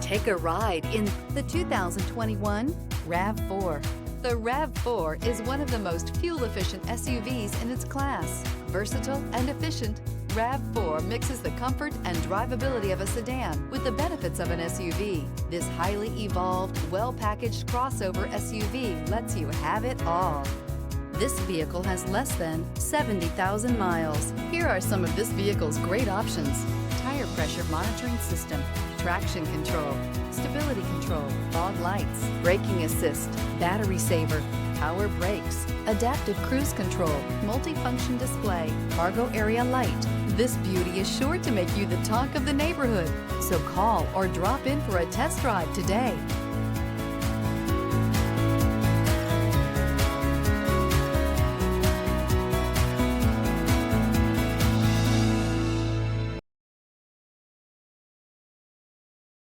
Take a ride in the 2021 RAV4. The RAV4 is one of the most fuel-efficient SUVs in its class. Versatile and efficient, RAV4 mixes the comfort and drivability of a sedan with the benefits of an SUV. This highly evolved, well-packaged crossover SUV lets you have it all. This vehicle has less than 70,000 miles. Here are some of this vehicle's great options: tire pressure monitoring system, traction control, stability control, fog lights, braking assist, battery saver, power brakes, adaptive cruise control, multifunction display, cargo area light. This beauty is sure to make you the talk of the neighborhood. So call or drop in for a test drive today.